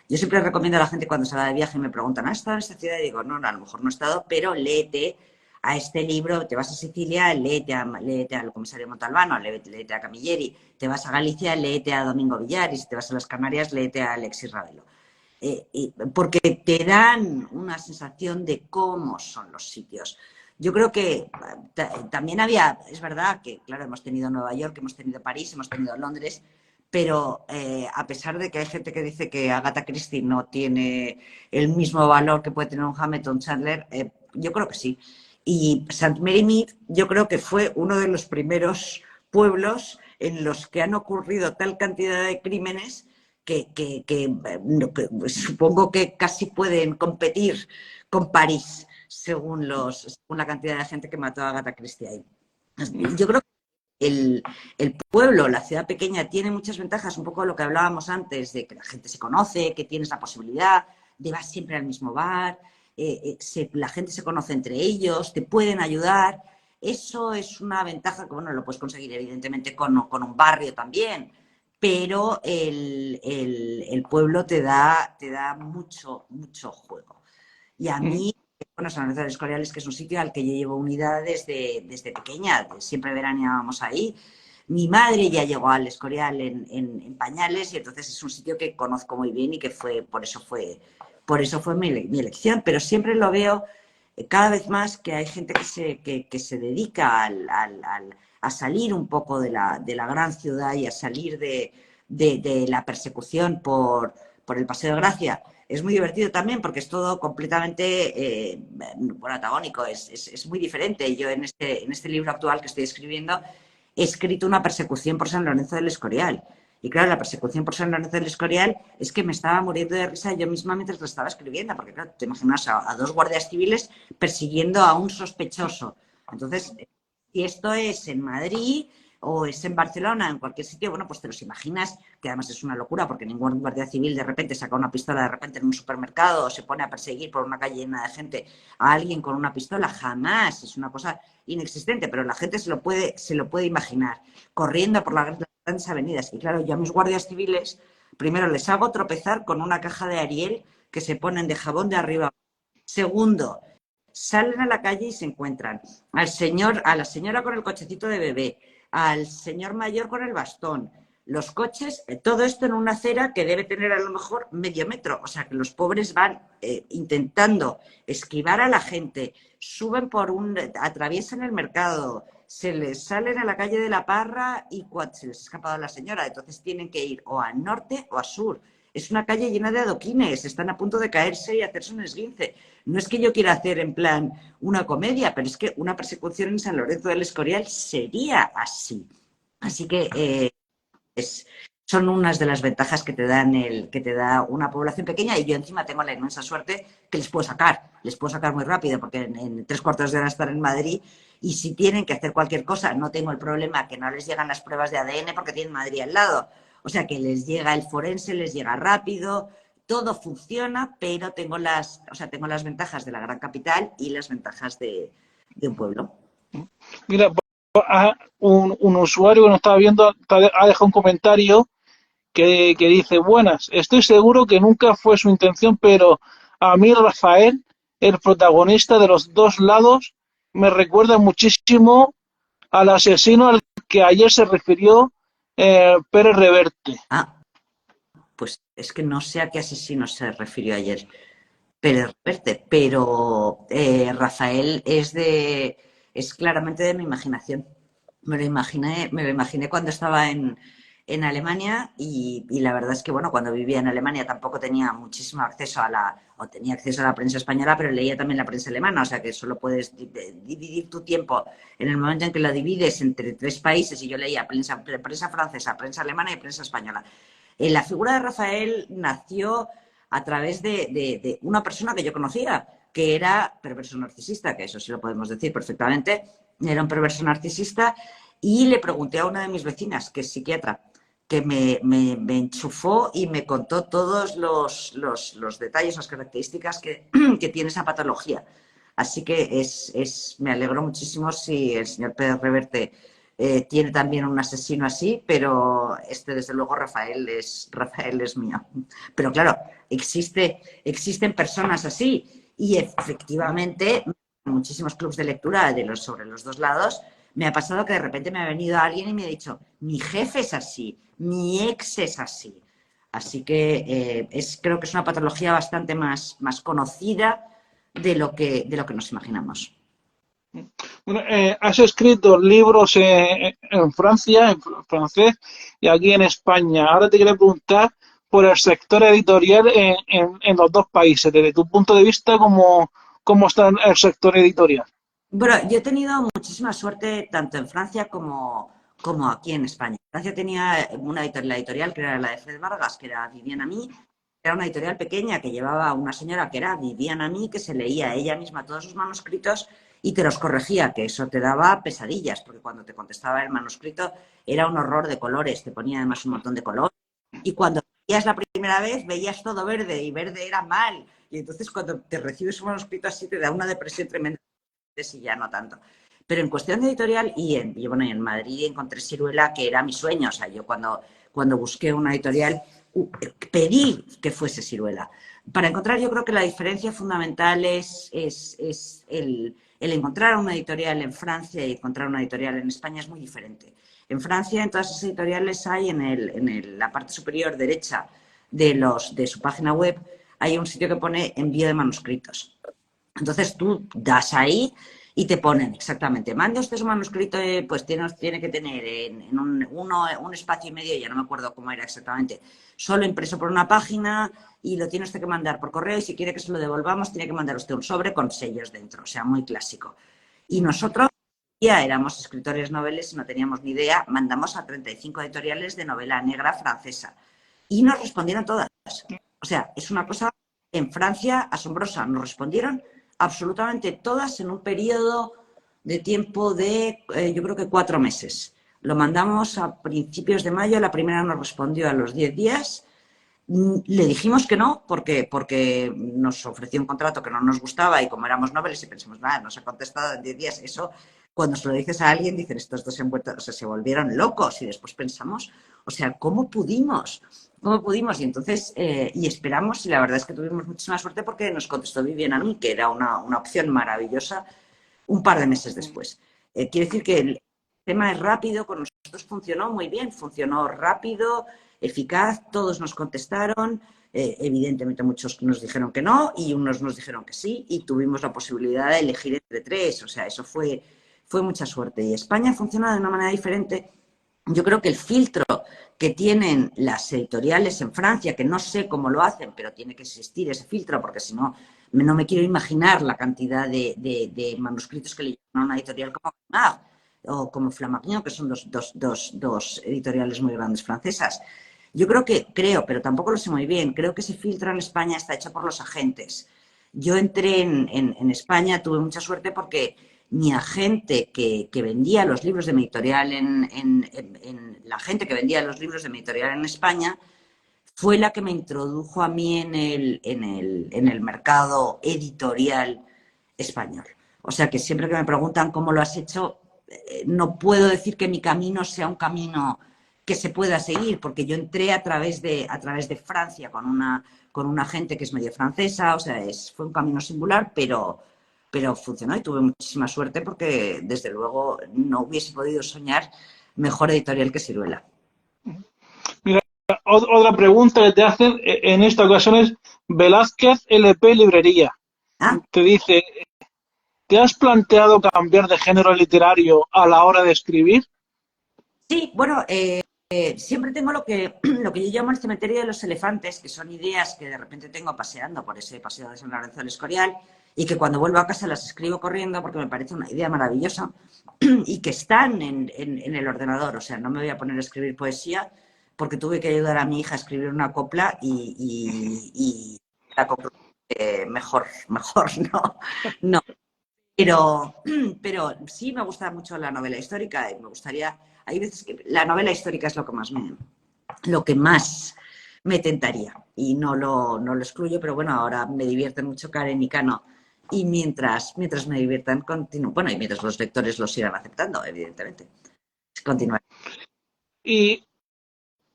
yo siempre recomiendo a la gente cuando se va de viaje y me preguntan, ¿has estado en esta ciudad? Y digo, no, no, a lo mejor no he estado, pero léete a este libro, te vas a Sicilia, léete al comisario Montalbano, léete a Camilleri, te vas a Galicia, léete a Domingo Villar, y si te vas a las Canarias, léete a Alexis Ravelo. Porque te dan una sensación de cómo son los sitios. Yo creo que también había, es verdad que, claro, hemos tenido Nueva York, hemos tenido París, hemos tenido Londres, pero a pesar de que hay gente que dice que Agatha Christie no tiene el mismo valor que puede tener un Hamilton Chandler, yo creo que sí. Y St. Mary Mead yo creo que fue uno de los primeros pueblos en los que han ocurrido tal cantidad de crímenes que supongo que casi pueden competir con París según la cantidad de gente que mató a Agatha Christie ahí. Yo creo que el pueblo, la ciudad pequeña, tiene muchas ventajas, un poco de lo que hablábamos antes, de que la gente se conoce, que tienes la posibilidad de vas siempre al mismo bar, la gente se conoce entre ellos, te pueden ayudar. Eso es una ventaja que, bueno, lo puedes conseguir evidentemente con un barrio también, pero el pueblo te da mucho, mucho juego. Y a Mm. mí, bueno, San Lorenzo del Escorial es que es un sitio al que yo llevo unidad desde pequeña, siempre veraneábamos ahí. Mi madre ya llegó al Escorial en pañales y entonces es un sitio que conozco muy bien y que por eso fue mi elección, pero siempre lo veo cada vez más que hay gente que se dedica a salir un poco de la gran ciudad y a salir de la persecución por el Paseo de Gracia. Es muy divertido también porque es todo completamente bueno, antagónico, es muy diferente. Yo en este libro actual que estoy escribiendo he escrito una persecución por San Lorenzo del Escorial. Y claro, la persecución por San Lorenzo del Escorial es que me estaba muriendo de risa yo misma mientras lo estaba escribiendo, porque claro, te imaginas a dos guardias civiles persiguiendo a un sospechoso. Entonces, si esto es en Madrid o es en Barcelona, en cualquier sitio, bueno, pues te los imaginas, que además es una locura, porque ningún guardia civil de repente saca una pistola de repente en un supermercado o se pone a perseguir por una calle llena de gente a alguien con una pistola, jamás, es una cosa inexistente, pero la gente se lo puede imaginar, corriendo por las grandes avenidas. Y claro, yo a mis guardias civiles, primero les hago tropezar con una caja de Ariel que se ponen de jabón de arriba. Segundo, salen a la calle y se encuentran a la señora con el cochecito de bebé, al señor mayor con el bastón, los coches, todo esto en una acera que debe tener a lo mejor medio metro. O sea que los pobres van intentando esquivar a la gente, atraviesan el mercado, se les salen a la calle de la Parra y se les ha escapado a la señora. Entonces tienen que ir o al norte o al sur. Es una calle llena de adoquines, están a punto de caerse y hacerse un esguince. No es que yo quiera hacer en plan una comedia, pero es que una persecución en San Lorenzo del Escorial sería así. Así que es, son unas de las ventajas que te da una población pequeña y yo encima tengo la inmensa suerte que les puedo sacar muy rápido porque en 3 cuartos de hora estar en Madrid y si tienen que hacer cualquier cosa no tengo el problema que no les llegan las pruebas de ADN porque tienen Madrid al lado, o sea que les llega el forense, les llega rápido, todo funciona, pero tengo las ventajas de la gran capital y las ventajas de un pueblo. Mira, un usuario que nos estaba viendo ha dejado un comentario que dice, buenas, estoy seguro que nunca fue su intención, pero a mí Rafael, el protagonista de los dos lados, me recuerda muchísimo al asesino al que ayer se refirió Pérez Reverte. Ah, pues es que no sé a qué asesino se refirió ayer. Pérez Reverte, pero Rafael es claramente de mi imaginación. Me lo imaginé cuando estaba en Alemania y la verdad es que, bueno, cuando vivía en Alemania tampoco tenía muchísimo acceso o tenía acceso a la prensa española, pero leía también la prensa alemana, o sea que solo puedes dividir tu tiempo en el momento en que lo divides entre 3 países y yo leía prensa francesa, prensa alemana y prensa española. La figura de Rafael nació a través de una persona que yo conocía, que era perverso narcisista, que eso sí lo podemos decir perfectamente, era un perverso narcisista, y le pregunté a una de mis vecinas, que es psiquiatra, que me enchufó y me contó todos los detalles, las características que tiene esa patología. Así que me alegró muchísimo si el señor Pérez Reverte tiene también un asesino así, pero desde luego, Rafael es mío. Pero claro, existen personas así y efectivamente muchísimos clubes de lectura sobre los dos lados, me ha pasado que de repente me ha venido alguien y me ha dicho, mi jefe es así, mi ex es así. Así que creo que es una patología bastante más conocida de lo que nos imaginamos. Bueno, has escrito libros en Francia, en francés, y aquí en España. Ahora te quería preguntar por el sector editorial en los dos países. Desde tu punto de vista, ¿cómo está el sector editorial? Bueno, yo he tenido muchísima suerte tanto en Francia como aquí en España. Francia tenía la editorial que era la de Fred Vargas, que era Viviana Mí. Era una editorial pequeña que llevaba a una señora que era Viviana Mí, que se leía ella misma todos sus manuscritos y te los corregía, que eso te daba pesadillas, porque cuando te contestaba el manuscrito era un horror de colores, te ponía además un montón de colores. Y cuando veías la primera vez, veías todo verde y verde era mal Y entonces cuando te recibes un manuscrito así te da una depresión tremenda y ya no tanto. Pero en cuestión de editorial, bueno, en Madrid encontré Siruela, que era mi sueño. O sea, yo cuando busqué una editorial pedí que fuese Siruela. Para encontrar, yo creo que la diferencia fundamental es el encontrar una editorial en Francia y encontrar una editorial en España es muy diferente. En Francia, en todas las editoriales hay la parte superior derecha de su página web, hay un sitio que pone envío de manuscritos. Entonces tú das ahí y te ponen exactamente, mande usted su manuscrito, pues tiene que tener en un espacio y medio, ya no me acuerdo cómo era exactamente, solo impreso por una página y lo tiene usted que mandar por correo y si quiere que se lo devolvamos tiene que mandar usted un sobre con sellos dentro, o sea, muy clásico. Y nosotros ya éramos escritores noveles y no teníamos ni idea, mandamos a 35 editoriales de novela negra francesa y nos respondieron todas. O sea, es una cosa en Francia asombrosa, nos respondieron absolutamente todas en un periodo de tiempo de, yo creo que 4 meses. Lo mandamos a principios de mayo, la primera nos respondió a los 10 días. Le dijimos que no, porque nos ofreció un contrato que no nos gustaba y como éramos noveles y pensamos, nada, nos ha contestado en 10 días. Eso, cuando se lo dices a alguien, dicen, estos dos se volvieron locos y después pensamos, o sea, ¿cómo pudimos? ¿Cómo pudimos? Y entonces, y esperamos, y la verdad es que tuvimos muchísima suerte porque nos contestó Vivian a mí, que era una opción maravillosa, un par de meses después. Quiere decir que el tema es rápido, con nosotros funcionó muy bien, funcionó rápido, eficaz, todos nos contestaron, evidentemente muchos nos dijeron que no y unos nos dijeron que sí y tuvimos la posibilidad de elegir entre 3, o sea, eso fue mucha suerte. Y España funciona de una manera diferente. Yo creo que el filtro que tienen las editoriales en Francia, que no sé cómo lo hacen, pero tiene que existir ese filtro, porque si no, no me quiero imaginar la cantidad de manuscritos que le llevan a una editorial como Gallimard o como Flammarion, que son dos editoriales muy grandes francesas. Yo creo, pero tampoco lo sé muy bien, creo que ese filtro en España está hecho por los agentes. Yo entré en España, tuve mucha suerte porque mi agente que vendía los libros de mi editorial la gente que vendía los libros de mi editorial en España fue la que me introdujo a mí en el mercado editorial español. O sea que siempre que me preguntan cómo lo has hecho, no puedo decir que mi camino sea un camino que se pueda seguir, porque yo entré a través de Francia con una gente que es medio francesa, o sea, fue un camino singular, pero funcionó y tuve muchísima suerte porque, desde luego, no hubiese podido soñar mejor editorial que Siruela. Mira, otra pregunta que te hacen en esta ocasión es Velázquez LP Librería. Ah, Te dice, ¿te has planteado cambiar de género literario a la hora de escribir? sí, bueno, siempre tengo lo que yo llamo el cementerio de los elefantes, que son ideas que de repente tengo paseando por ese paseo de San Lorenzo del Escorial y que cuando vuelvo a casa las escribo corriendo porque me parece una idea maravillosa y que están en el ordenador. O sea, no me voy a poner a escribir poesía porque tuve que ayudar a mi hija a escribir una copla y la copla mejor, no, no. Pero sí me gusta mucho la novela histórica y me gustaría, hay veces que la novela histórica es lo que más me tentaría y no lo excluyo, pero bueno, ahora me divierten mucho Karen y Cano y mientras me diviertan, continúo. Bueno, y mientras los lectores lo sigan aceptando, evidentemente. Continuar. Y,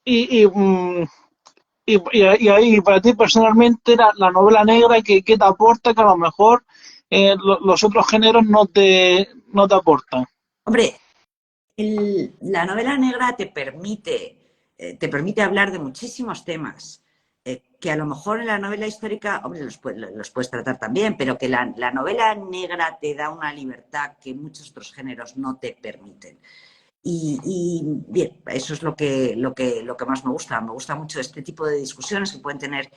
y, y, mm, y para ti personalmente la novela negra, ¿qué te aporta que a lo mejor los otros géneros no te aportan? Hombre, la novela negra te permite hablar de muchísimos temas que a lo mejor en la novela histórica, hombre, los puedes tratar también, pero que la novela negra te da una libertad que muchos otros géneros no te permiten. Y bien, eso es lo que más me gusta. Me gusta mucho este tipo de discusiones que pueden tener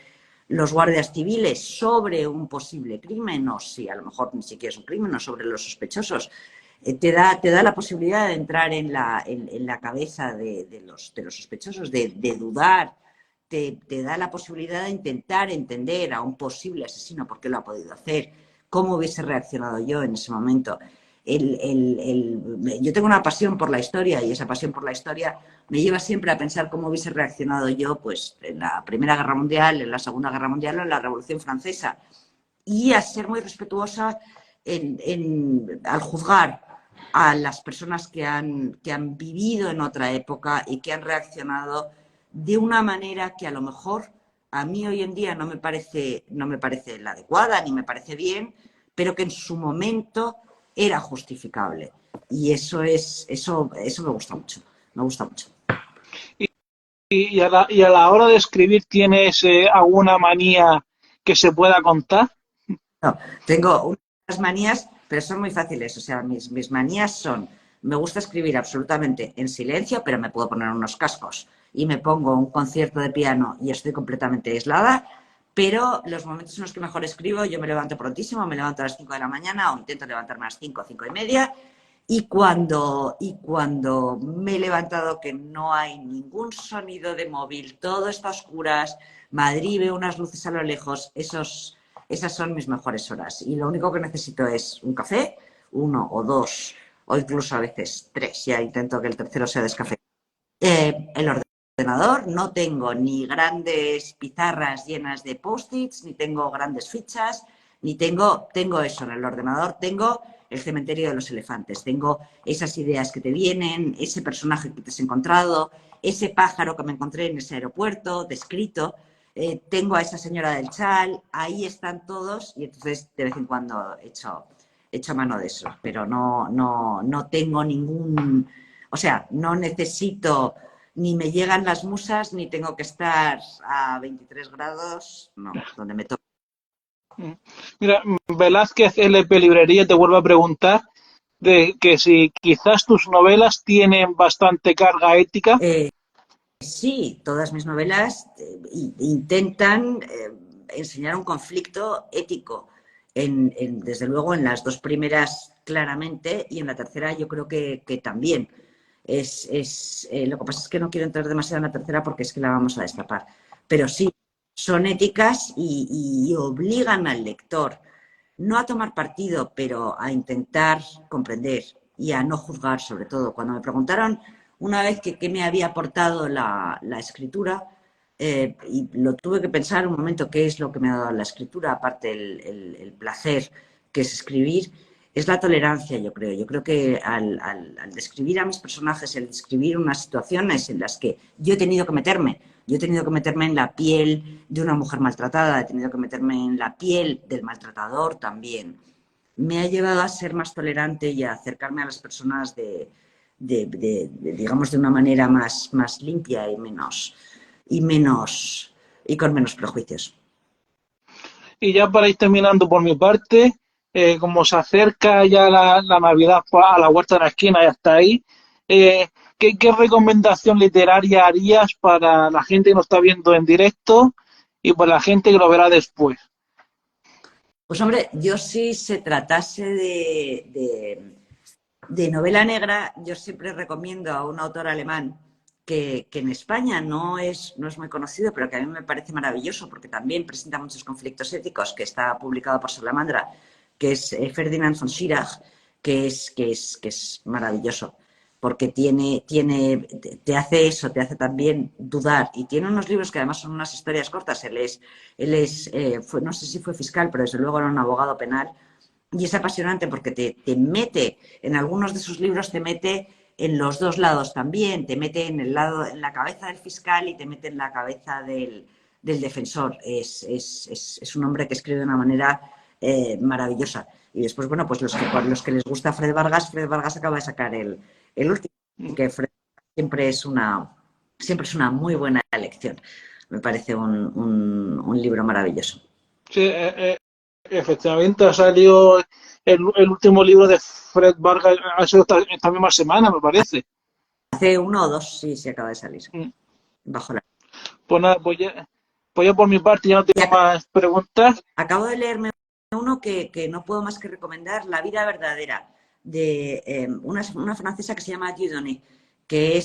los guardias civiles sobre un posible crimen, o si a lo mejor ni siquiera es un crimen, o sobre los sospechosos. Te da la posibilidad de entrar en la cabeza de los sospechosos, de dudar, te da la posibilidad de intentar entender a un posible asesino por qué lo ha podido hacer, cómo hubiese reaccionado yo en ese momento. Yo tengo una pasión por la historia y esa pasión por la historia me lleva siempre a pensar cómo hubiese reaccionado yo pues, en la Primera Guerra Mundial, en la Segunda Guerra Mundial o en la Revolución Francesa. Y a ser muy respetuosa al juzgar a las personas que han vivido en otra época y que han reaccionado de una manera que a lo mejor a mí hoy en día no me parece la adecuada ni me parece bien, pero que en su momento era justificable. Y eso me gusta mucho, me gusta mucho. Y a la hora de escribir, ¿tienes alguna manía que se pueda contar? No, tengo unas manías, pero son muy fáciles. O sea, mis manías son, me gusta escribir absolutamente en silencio, pero me puedo poner unos cascos y me pongo un concierto de piano y estoy completamente aislada. Pero los momentos en los que mejor escribo, yo me levanto prontísimo, me levanto a las 5 de la mañana o intento levantarme a las 5, 5 y media. Y cuando me he levantado, que no hay ningún sonido de móvil, todo está a oscuras, Madrid ve unas luces a lo lejos, esas son mis mejores horas. Y lo único que necesito es un café, uno o dos, o incluso a veces tres. Ya intento que el tercero sea descafé. El ordenador, no tengo ni grandes pizarras llenas de post-its, ni tengo grandes fichas, ni tengo eso en el ordenador, tengo el cementerio de los elefantes, tengo esas ideas que te vienen, ese personaje que te has encontrado, ese pájaro que me encontré en ese aeropuerto, descrito, tengo a esa señora del chal, ahí están todos y entonces de vez en cuando echo mano de eso, pero no tengo ningún, o sea, no necesito, ni me llegan las musas, ni tengo que estar a 23 grados, no, donde me toque. Mira, Velázquez LP Librería te vuelve a preguntar de que si quizás tus novelas tienen bastante carga ética. Eh, sí, todas mis novelas intentan enseñar un conflicto ético, desde luego en las dos primeras claramente y en la tercera yo creo que también. Lo que pasa es que no quiero entrar demasiado en la tercera porque es que la vamos a destapar. Pero sí, son éticas y obligan al lector no a tomar partido, pero a intentar comprender y a no juzgar sobre todo. Cuando me preguntaron una vez que qué me había aportado la escritura, y lo tuve que pensar un momento qué es lo que me ha dado la escritura, aparte el placer que es escribir, es la tolerancia, yo creo. Yo creo que al describir a mis personajes, el describir unas situaciones en las que yo he tenido que meterme, yo he tenido que meterme en la piel de una mujer maltratada, he tenido que meterme en la piel del maltratador también. Me ha llevado a ser más tolerante y a acercarme a las personas digamos, de una manera más limpia y con menos prejuicios. Y ya para ir terminando por mi parte, como se acerca ya la Navidad pues, a la vuelta de la esquina, ya está ahí, ¿qué recomendación literaria harías para la gente que nos está viendo en directo y para la gente que lo verá después? Pues hombre, yo si se tratase de novela negra, yo siempre recomiendo a un autor alemán que en España no es muy conocido, pero que a mí me parece maravilloso porque también presenta muchos conflictos éticos, que está publicado por Salamandra, que es Ferdinand von Schirach, que es maravilloso, porque te hace eso, te hace también dudar, y tiene unos libros que además son unas historias cortas. No sé si fue fiscal, pero desde luego era un abogado penal, y es apasionante porque te mete, en algunos de sus libros te mete en los dos lados también, te mete en la cabeza del fiscal y te mete en la cabeza del defensor. Es un hombre que escribe de una manera maravillosa. Y después, bueno, pues los que les gusta Fred Vargas acaba de sacar el último, que Fred siempre es una muy buena elección. Me parece un libro maravilloso. Sí, efectivamente ha salido el último libro de Fred Vargas, ha sido esta misma semana, me parece. Hace uno o dos, sí, se acaba de salir. Mm. Bajo la... Pues nada, pues ya por mi parte ya no Y tengo más preguntas. acabo de leerme uno que no puedo más que recomendar, La vida verdadera, de una francesa que se llama Dieudonné, que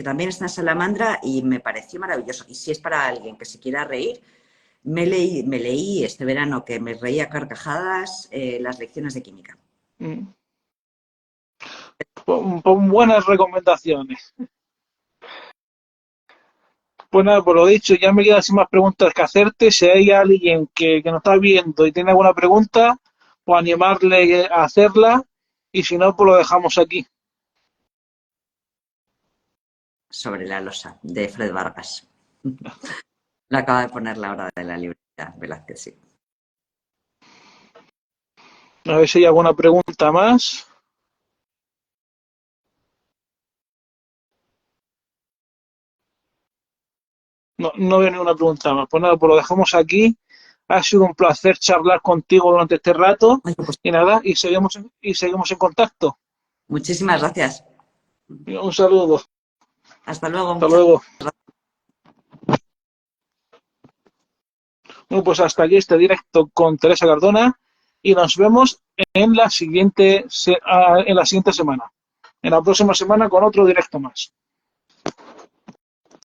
también está en Salamandra y me pareció maravilloso. Y si es para alguien que se quiera reír, me leí este verano que me reía a carcajadas las lecciones de química. Mm. Pon buenas recomendaciones. Pues nada, por lo dicho, ya me quedan sin más preguntas que hacerte. Si hay alguien que nos está viendo y tiene alguna pregunta, pues animarle a hacerla. Y si no, pues lo dejamos aquí. Sobre la losa, de Fred Vargas. Lo acaba de poner la hora de la librería, Velázquez, sí. A ver si hay alguna pregunta más. No, no veo ninguna pregunta más. Pues nada, pues lo dejamos aquí. Ha sido un placer charlar contigo durante este rato. Oye, pues Y nada, y seguimos en contacto. muchísimas gracias. Un saludo. Hasta luego. Hasta Muchas luego. gracias. Bueno, pues hasta aquí este directo con Teresa Cardona y nos vemos en la siguiente semana. En la próxima semana con otro directo más.